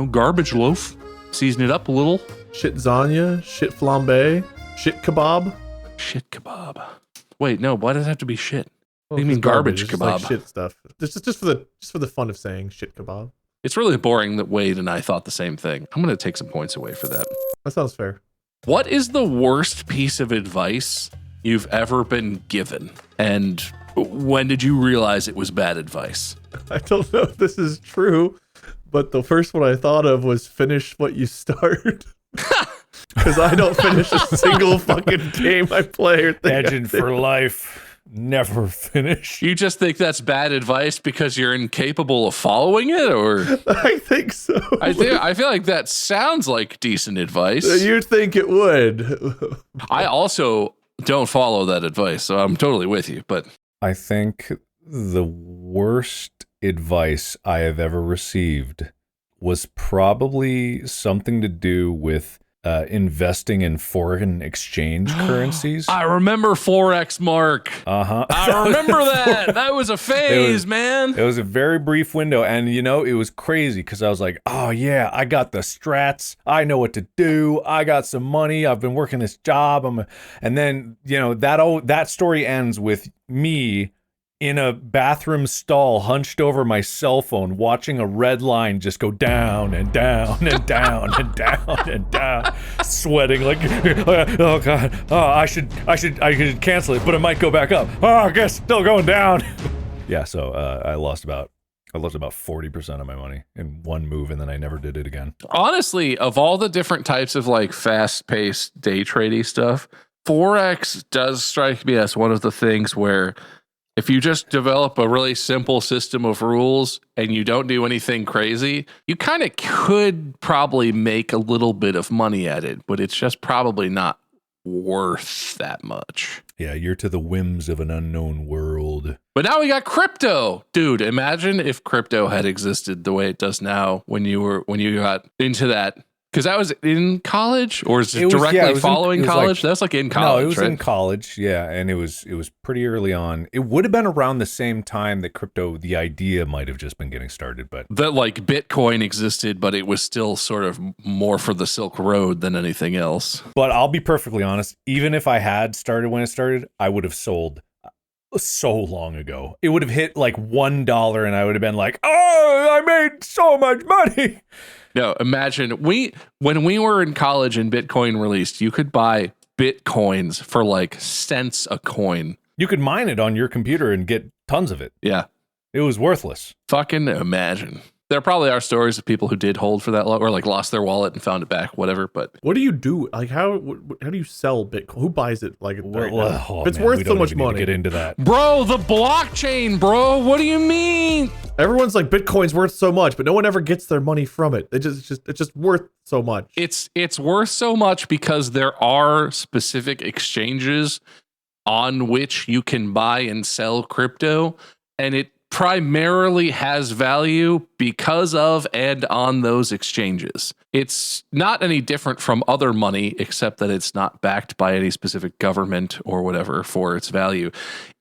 garbage loaf, season it up a little. Shit lasagna, shit flambe, shit kebab. Shit kebab. Wait, no, why does it have to be shit? Well, you mean garbage it's kebab? just shit stuff. Just for the fun of saying shit kebab. It's really boring that Wade and I thought the same thing. I'm going to take some points away for that. That sounds fair. What is the worst piece of advice you've ever been given? And when did you realize it was bad advice? I don't know if this is true, but the first one I thought of was finish what you start. Because I don't finish a single fucking game I play or think. Legend for life. Never finish. You just think that's bad advice because you're incapable of following it, or? I think so. I feel like that sounds like decent advice. You'd think it would. I also don't follow that advice, so I'm totally with you. But I think the worst advice I have ever received was probably something to do with investing in foreign exchange currencies. I remember Forex, Mark. I remember that. That was a phase, man. It was a very brief window, and it was crazy because I was like, oh yeah, I got the strats. I know what to do. I got some money. I've been working this job. And then that story ends with me in a bathroom stall, hunched over my cell phone, watching a red line just go down and down and down and down and down, sweating like, oh god, oh I should cancel it, but it might go back up. Oh, I guess still going down. Yeah, so I lost about 40% of my money in one move, and then I never did it again. Honestly, of all the different types of like fast-paced day trading stuff, Forex does strike me as one of the things where if you just develop a really simple system of rules and you don't do anything crazy, you kind of could probably make a little bit of money at it, but it's just probably not worth that much. Yeah, you're to the whims of an unknown world. But now we got crypto. Dude, imagine if crypto had existed the way it does now when you got into that. Because that was in college, or is it directly following college? That's like in college. No, it was right? in college, yeah, and it was pretty early on. It would have been around the same time that crypto, the idea might have just been getting started, but that like Bitcoin existed, but it was still sort of more for the Silk Road than anything else. But I'll be perfectly honest, even if I had started when it started, I would have sold so long ago. It would have hit like $1 and I would have been like, oh, I made so much money. No, imagine when we were in college and Bitcoin released, you could buy Bitcoins for like cents a coin. You could mine it on your computer and get tons of it. Yeah. It was worthless. Fucking imagine. There probably are stories of people who did hold for that long, or like lost their wallet and found it back, whatever. But what do you do? Like how do you sell Bitcoin? Who buys it? Like it's worth so much money. Get into that, bro. The blockchain, bro. What do you mean? Everyone's like Bitcoin's worth so much, but no one ever gets their money from it. It's just worth so much. It's worth so much because there are specific exchanges on which you can buy and sell crypto, and it primarily has value because of and on those exchanges. It's not any different from other money, except that it's not backed by any specific government or whatever for its value.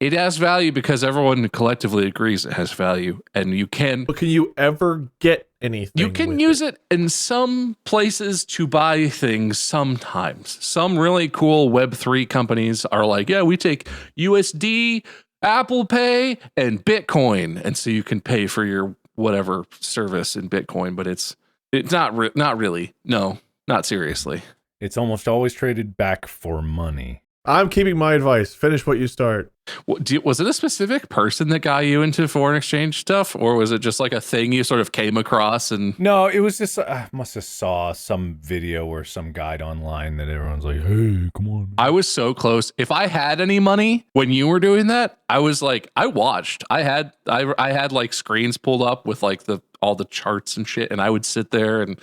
It has value because everyone collectively agrees it has value, and you can... But can you ever get anything? You can use it in some places to buy things sometimes. Some really cool Web3 companies are like, yeah, we take USD, Apple Pay, and Bitcoin, and so you can pay for your whatever service in Bitcoin, but it's not really. No, not seriously. It's almost always traded back for money. I'm keeping my advice. Finish what you start. Was it a specific person that got you into foreign exchange stuff, or was it just like a thing you sort of came across? And no, it was just I must have saw some video or some guide online that everyone's like, "Hey, come on." I was so close. If I had any money when you were doing that, I was like, I watched. I had like screens pulled up with like all the charts and shit, and I would sit there and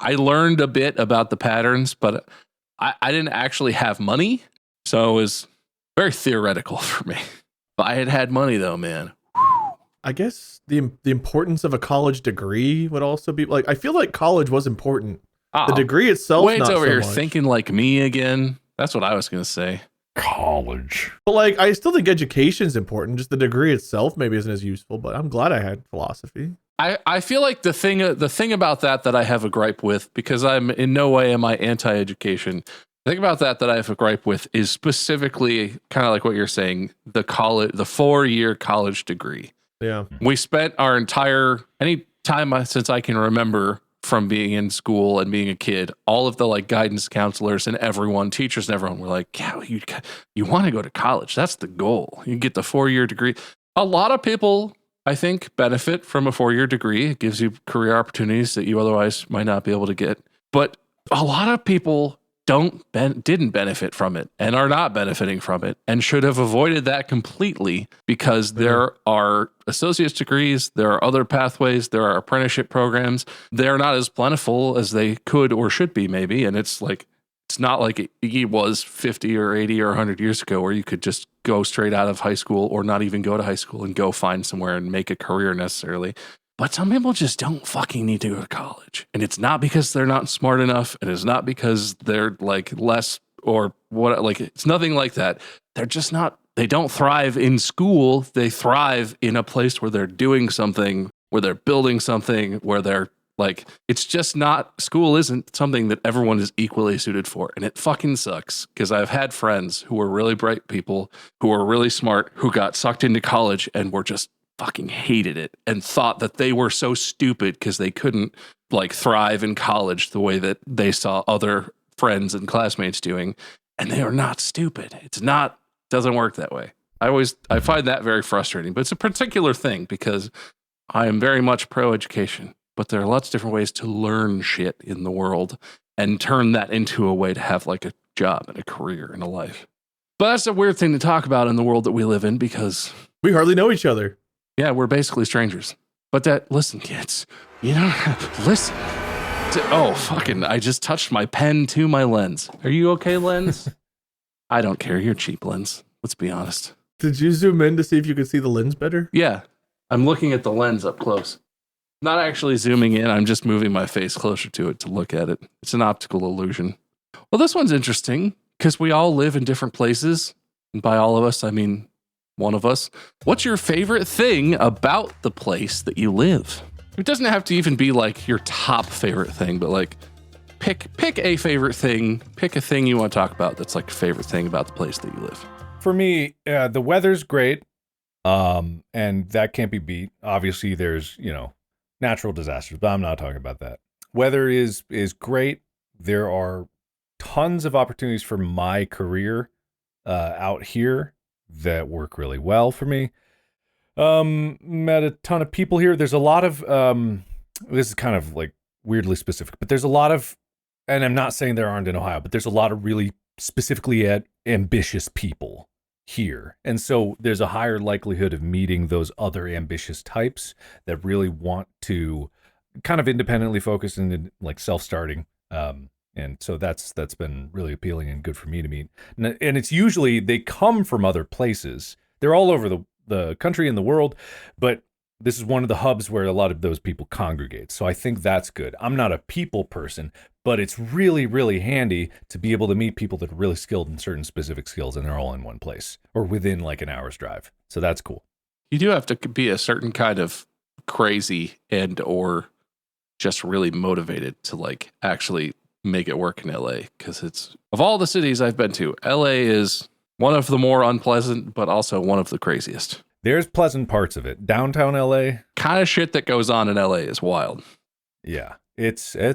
I learned a bit about the patterns, but I didn't actually have money, so it was very theoretical for me. If I had money though, man. I guess the importance of a college degree would also be like, I feel like college was important. The degree itself, Wade's not over so here much. thinking like me again. That's what I was gonna say. College. But like, I still think education's important. Just the degree itself maybe isn't as useful, but I'm glad I had philosophy. I feel like the thing about that I have a gripe with, because I'm in no way am I anti-education. The thing about that I have a gripe with is specifically kind of like what you're saying, the 4-year college degree. Yeah. We spent our any time since I can remember from being in school and being a kid, all of the like guidance counselors and teachers and everyone were like, yeah, you want to go to college. That's the goal. You get the 4-year degree. A lot of people, I think, benefit from a 4-year degree. It gives you career opportunities that you otherwise might not be able to get. But a lot of people didn't benefit from it and are not benefiting from it and should have avoided that completely, because there are associate's degrees, there are other pathways, there are apprenticeship programs. They're not as plentiful as they could or should be, maybe. And it's not like it was 50 or 80 or 100 years ago where you could just go straight out of high school or not even go to high school and go find somewhere and make a career necessarily. But some people just don't fucking need to go to college. And it's not because they're not smart enough. And it's not because they're like less or what, like, it's nothing like that. They're just not, they don't thrive in school. They thrive in a place where they're doing something, where they're building something, where they're like, it's just not, school isn't something that everyone is equally suited for. And it fucking sucks because I've had friends who were really bright people, who were really smart, who got sucked into college and were just fucking hated it and thought that they were so stupid because they couldn't like thrive in college the way that they saw other friends and classmates doing. And they are not stupid. It's not, doesn't work that way. I find that very frustrating, but it's a particular thing because I am very much pro education, but there are lots of different ways to learn shit in the world and turn that into a way to have like a job and a career and a life. But that's a weird thing to talk about in the world that we live in because we hardly know each other. Yeah, we're basically strangers. But listen, kids, you don't listen. I just touched my pen to my lens. Are you okay, lens? I don't care. You're cheap, lens. Let's be honest. Did you zoom in to see if you could see the lens better? Yeah, I'm looking at the lens up close. Not actually zooming in. I'm just moving my face closer to it to look at it. It's an optical illusion. Well, this one's interesting because we all live in different places. And by all of us, I mean one of us. What's your favorite thing about the place that you live? It doesn't have to even be like your top favorite thing, but like pick a favorite thing, pick a thing you want to talk about that's like a favorite thing about the place that you live. For me, the weather's great, and that can't be beat. Obviously, there's, natural disasters, but I'm not talking about that. Weather is great. There are tons of opportunities for my career out here that work really well for me. Met a ton of people here. There's a lot of this is kind of like weirdly specific, but there's a lot of, and I'm not saying there aren't in Ohio, but there's a lot of really specifically ambitious people here. And so there's a higher likelihood of meeting those other ambitious types that really want to kind of independently focus and like self-starting. And so that's been really appealing and good for me to meet. And it's usually they come from other places. They're all over the country and the world, but this is one of the hubs where a lot of those people congregate. So I think that's good. I'm not a people person, but it's really, really handy to be able to meet people that are really skilled in certain specific skills and they're all in one place or within like an hour's drive. So that's cool. You do have to be a certain kind of crazy and or just really motivated to like actually make it work in LA, because it's, of all the cities I've been to, LA is one of the more unpleasant, but also one of the craziest. There's pleasant parts of it. Downtown LA, kind of shit that goes on in LA is wild. Yeah, it's a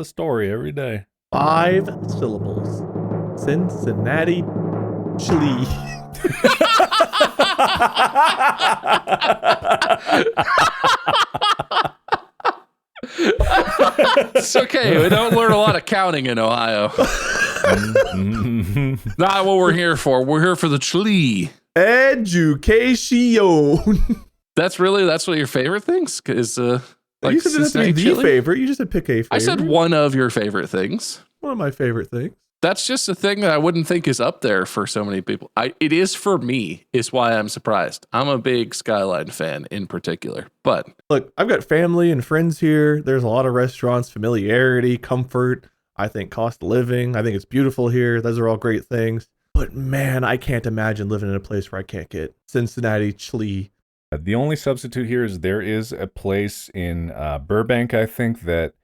story every day. 5 syllables. Cincinnati, Chile. It's okay. We don't learn a lot of counting in Ohio. Not what we're here for. We're here for the Chile. Education. That's what your favorite things is. Like you said it has to be the favorite. You just said pick a favorite. I said one of your favorite things. One of my favorite things. That's just a thing that I wouldn't think is up there for so many people. It is for me, is why I'm surprised. I'm a big Skyline fan in particular. But look, I've got family and friends here. There's a lot of restaurants, familiarity, comfort. I think cost of living. I think it's beautiful here. Those are all great things. But man, I can't imagine living in a place where I can't get Cincinnati, Chile. The only substitute here is there is a place in Burbank, I think, that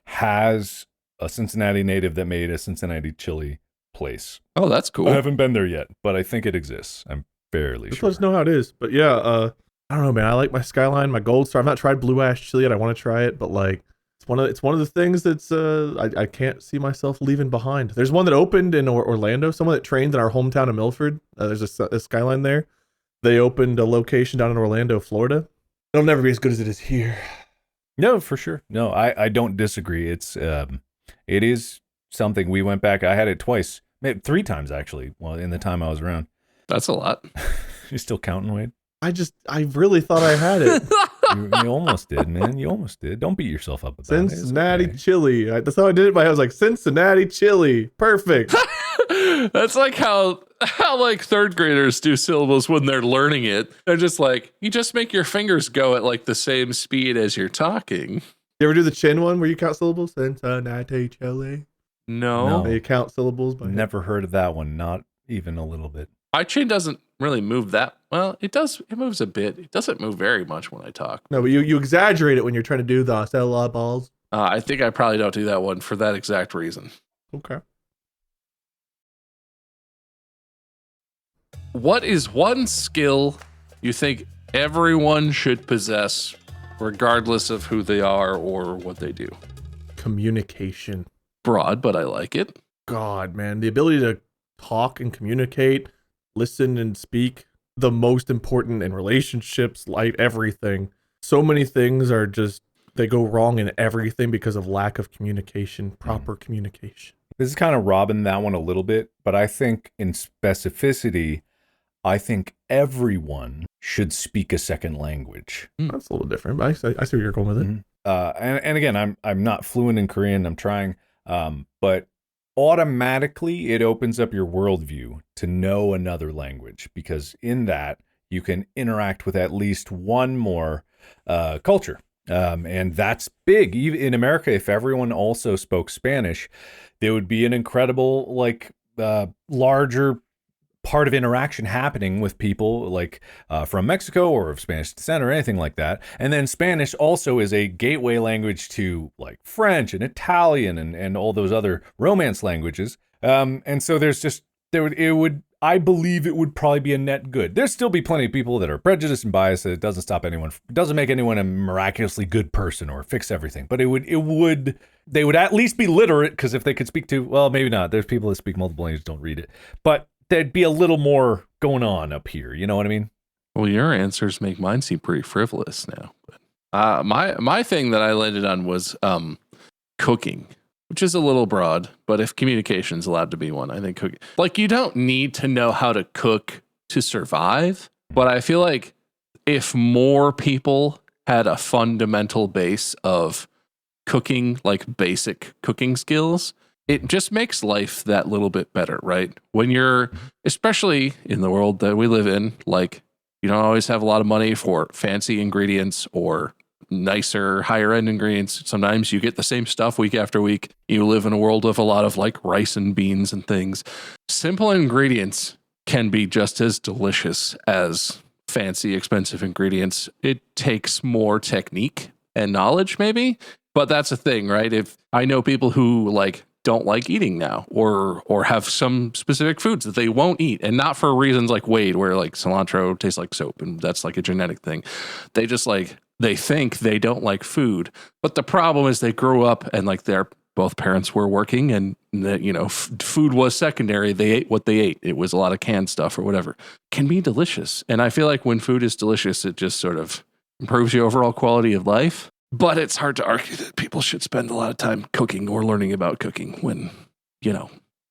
has a Cincinnati native that made a Cincinnati chili place. Oh, that's cool. I haven't been there yet, but I think it exists. I'm fairly Just sure. let us know how it is. But yeah, I don't know, man. I like my Skyline, my Gold Star. I've not tried Blue Ash chili yet. I want to try it, but like it's one of the things that's I can't see myself leaving behind. There's one that opened in Orlando. Someone that trained in our hometown of Milford. There's a Skyline there. They opened a location down in Orlando, Florida. It'll never be as good as it is here. No, for sure. No, I don't disagree. It is something. We went back. I had it twice, maybe 3 times actually. Well, in the time I was around. That's a lot. You still counting, Wade? I really thought I had it. You almost did, man. You almost did. Don't beat yourself up about Cincinnati chili. That's how I did it. I was like, Cincinnati chili. Perfect. That's like how like third graders do syllables when they're learning it. They're just like, you just make your fingers go at like the same speed as you're talking. You ever do the chin one where you count syllables? Cincinnati, Chile. No. You count syllables by Never heard of that one, not even a little bit. My chin doesn't really move that well. It does. It moves a bit. It doesn't move very much when I talk. No, but you exaggerate it when you're trying to do the syllables. I think I probably don't do that one for that exact reason. Okay. What is one skill you think everyone should possess, regardless of who they are or what they do? Communication. Broad, but I like it. God, man, the ability to talk and communicate, listen and speak, the most important in relationships, like everything. So many things are just, they go wrong in everything because of lack of communication, proper communication. This is kind of robbing that one a little bit, but I think in specificity, I think everyone should speak a second language. That's a little different, but I see where you're going with it. Mm-hmm. And again, I'm not fluent in Korean. I'm trying, but automatically it opens up your worldview to know another language, because in that you can interact with at least one more culture. And that's big. Even in America, if everyone also spoke Spanish, there would be an incredible, like, larger part of interaction happening with people like from Mexico or of Spanish descent or anything like that. And then Spanish also is a gateway language to like French and Italian and all those other Romance languages. And so I believe it would probably be a net good. There'd still be plenty of people that are prejudiced and biased. It doesn't stop anyone. It doesn't make anyone a miraculously good person or fix everything. But they would at least be literate, because if they could speak to, well, maybe not. There's people that speak multiple languages, don't read it. But there'd be a little more going on up here. You know what I mean? Well, your answers make mine seem pretty frivolous now. But my thing that I landed on was cooking, which is a little broad, but if communication's allowed to be one, I think cooking. Like, you don't need to know how to cook to survive, but I feel like if more people had a fundamental base of cooking, like basic cooking skills, it just makes life that little bit better, right? When you're, especially in the world that we live in, like, you don't always have a lot of money for fancy ingredients or nicer, higher end ingredients. Sometimes you get the same stuff week after week. You live in a world of a lot of like rice and beans and things. Simple ingredients can be just as delicious as fancy, expensive ingredients. It takes more technique and knowledge, maybe, but that's a thing, right? If I know people who like don't like eating now or have some specific foods that they won't eat, and not for reasons like Wade, where like cilantro tastes like soap and that's like a genetic thing. They just like, they think they don't like food, but the problem is they grew up and like their both parents were working, and food was secondary. They ate what they ate. It was a lot of canned stuff or whatever. Can be delicious. And I feel like when food is delicious, it just sort of improves your overall quality of life. But it's hard to argue that people should spend a lot of time cooking or learning about cooking when,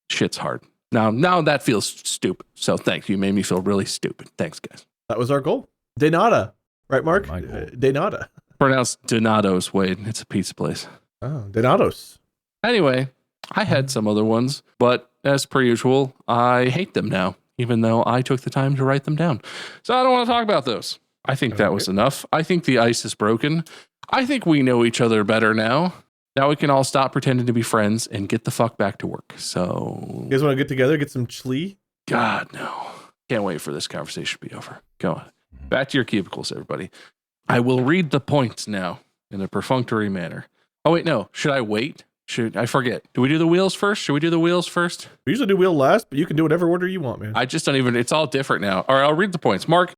shit's hard. Now that feels stupid. So thanks. You made me feel really stupid. Thanks, guys. That was our goal. De nada. Right, Mark? De nada. Pronounced Donatos, Wade. It's a pizza place. Oh, Donatos. Anyway, I had some other ones, but as per usual, I hate them now, even though I took the time to write them down. So I don't want to talk about those. I think that was enough. I think the ice is broken. I think we know each other better now. Now we can all stop pretending to be friends and get the fuck back to work. So, you guys want to get together, get some chli? God, no. Can't wait for this conversation to be over. Go on. Back to your cubicles, everybody. I will read the points now in a perfunctory manner. Oh, wait, no. Should I wait? I forget. Do we do the wheels first? Should we do the wheels first? We usually do wheel last, but you can do whatever order you want, man. I just don't even, it's all different now. All right, I'll read the points. Mark,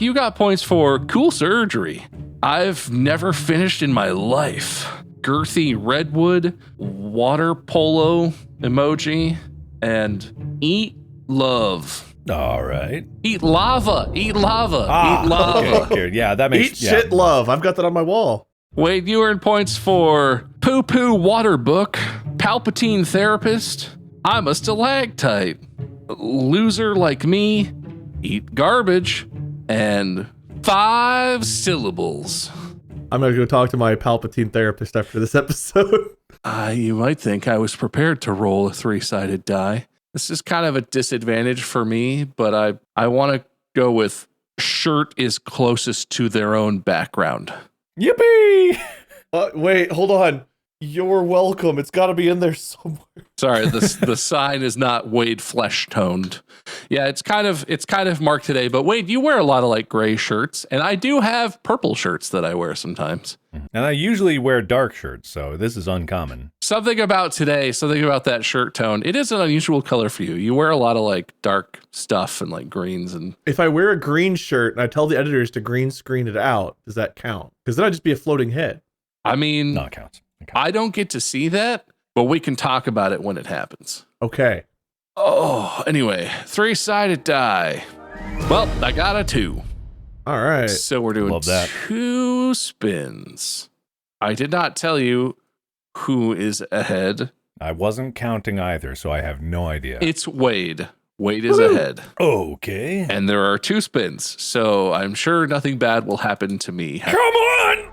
you got points for cool surgery. I've never finished in my life. Girthy redwood, water polo emoji, and eat love. All right. Eat lava. Eat lava. Okay, yeah, that makes shit love. I've got that on my wall. Wade, you earned points for poo poo water book, Palpatine therapist, I'm a stalactite, loser like me, eat garbage, and 5 syllables. I'm going to go talk to my Palpatine therapist after this episode. You might think I was prepared to roll a 3-sided die. This is kind of a disadvantage for me, but I want to go with shirt is closest to their own background. Yippee! Wait, hold on. You're welcome. It's got to be in there somewhere. Sorry, the sign is not Wade flesh toned. Yeah, it's kind of Mark today, but Wade, you wear a lot of like gray shirts, and I do have purple shirts that I wear sometimes. And I usually wear dark shirts, so this is uncommon. Something about that shirt tone. It is an unusual color for you. You wear a lot of like dark stuff and like greens and. If I wear a green shirt and I tell the editors to green screen it out, does that count? Because then I'd just be a floating head. I mean, No, it counts. I don't get to see that, but we can talk about it when it happens. Okay. Oh, anyway, 3-sided die. Well, I got a 2. All right. So we're doing Love that. 2 spins. I did not tell you who is ahead. I wasn't counting either, so I have no idea. It's Wade. Wade is ahead. Okay. And there are 2 spins, so I'm sure nothing bad will happen to me. Come on!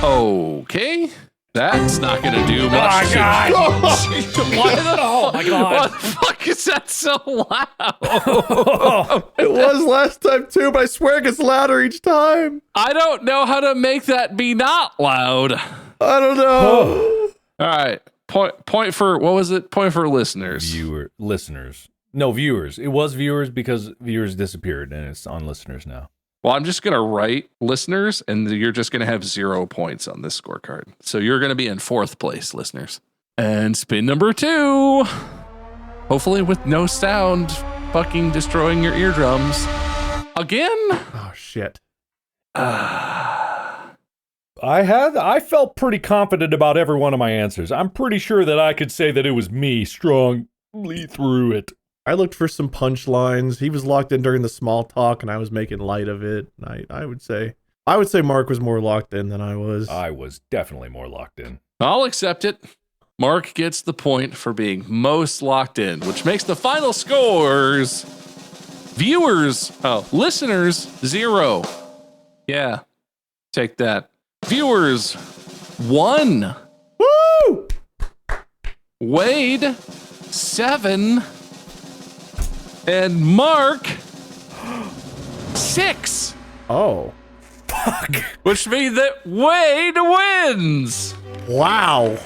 Okay. That's not going to do much. Oh, God. Oh, my God. Why the fuck is that so loud? It was last time too, but I swear it gets louder each time. I don't know how to make that be not loud. I don't know. All right. Point for, what was it? Point for listeners. Listeners. No, viewers. It was viewers because viewers disappeared, and it's on listeners now. Well, I'm just going to write listeners, and you're just going to have 0 points on this scorecard. So you're going to be in 4th place, listeners. And spin number 2. Hopefully with no sound fucking destroying your eardrums. Again? Oh, shit. I felt pretty confident about every one of my answers. I'm pretty sure that I could say that it was me strongly through it. I looked for some punchlines. He was locked in during the small talk, and I was making light of it. I would say Mark was more locked in than I was. I was definitely more locked in. I'll accept it. Mark gets the point for being most locked in, which makes the final scores listeners 0. Yeah, take that. Viewers 1. Woo! Wade 7. And Mark 6. Oh. Fuck. Which means that Wade wins. What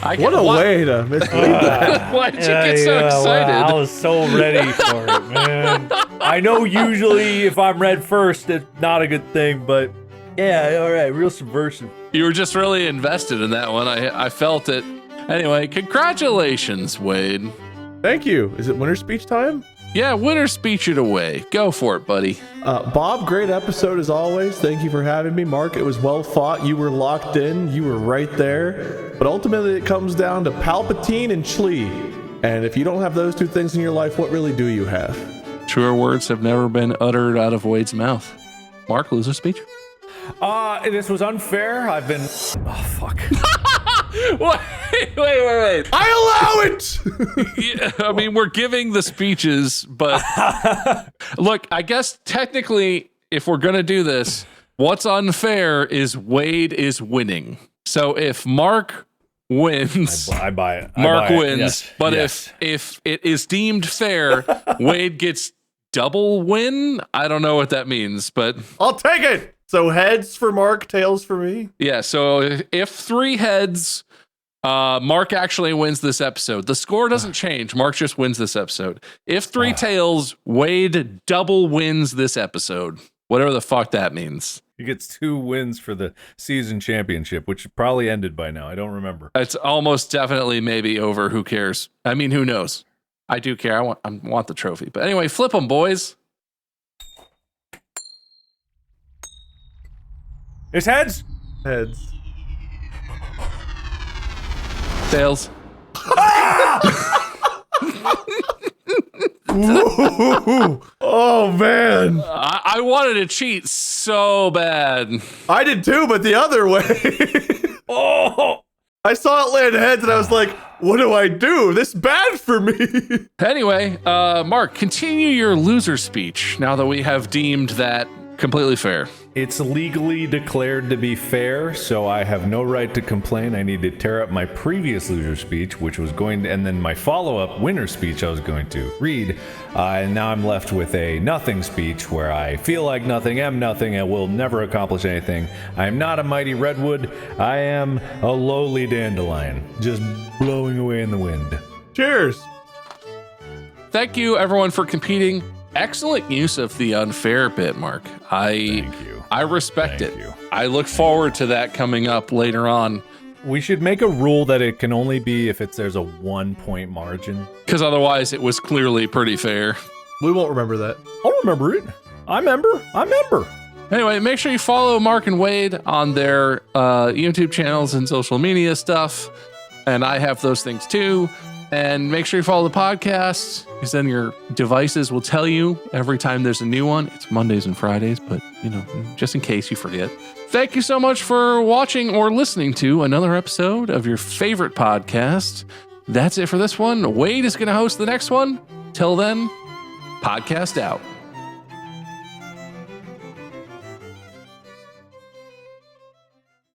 a way to mislead that. Why did you get so excited? Wow, I was so ready for it, man. I know usually if I'm read first, it's not a good thing, but yeah, all right, real subversive. You were just really invested in that one. I felt it. Anyway, congratulations, Wade. Thank you. Is it winter speech time? Yeah, winner speech it away. Go for it, buddy. Bob, great episode as always. Thank you for having me. Mark, it was well fought. You were locked in. You were right there. But ultimately, it comes down to Palpatine and Chlee. And if you don't have those 2 things in your life, what really do you have? Truer words have never been uttered out of Wade's mouth. Mark, loser speech? This was unfair. I've been... Oh, fuck. Wait. I allow it! Yeah, I mean, we're giving the speeches, but look, I guess technically, if we're going to do this, what's unfair is Wade is winning. So if Mark wins, I buy it. Mark wins. Yes. But yes. if it is deemed fair, Wade gets double win. I don't know what that means, but I'll take it! So heads for Mark, tails for me? yeah, so if 3 heads, Mark actually wins this episode. The score doesn't change. Mark just wins this episode. If 3 tails, Wade double wins this episode. Whatever the fuck that means. He gets 2 wins for the season championship, which probably ended by now. I don't remember. It's almost definitely maybe over. Who cares? I mean, who knows? I do care. I want the trophy. But anyway, flip them, boys. It's heads. Heads. Tails. Oh, man. I wanted to cheat so bad. I did too, but the other way. Oh. I saw it land heads and I was like, what do I do? This is bad for me. Anyway, Mark, continue your loser speech now that we have deemed that Completely fair. It's legally declared to be fair, so I have no right to complain. I need to tear up my previous loser speech, which was going to, and then my follow-up winner speech I was going to read, and now I'm left with a nothing speech where I feel like nothing, am nothing, and will never accomplish anything. I am not a mighty redwood. I am a lowly dandelion, just blowing away in the wind. Cheers. Thank you, everyone, for competing. Excellent use of the unfair bit, Mark. Thank you. I respect Thank it. you. I look forward to that coming up later on, We should make a rule that it can only be if there's a 1 point margin. because otherwise it was clearly pretty fair. We won't remember that. I'll remember it. I remember. Anyway, make sure you follow Mark and Wade on their YouTube channels and social media stuff. And I have those things too. And make sure you follow the podcast, because then your devices will tell you every time there's a new one. It's Mondays and Fridays, but just in case you forget. Thank you so much for watching or listening to another episode of your favorite podcast. That's it for this one. Wade is going to host the next one. Till then, podcast out.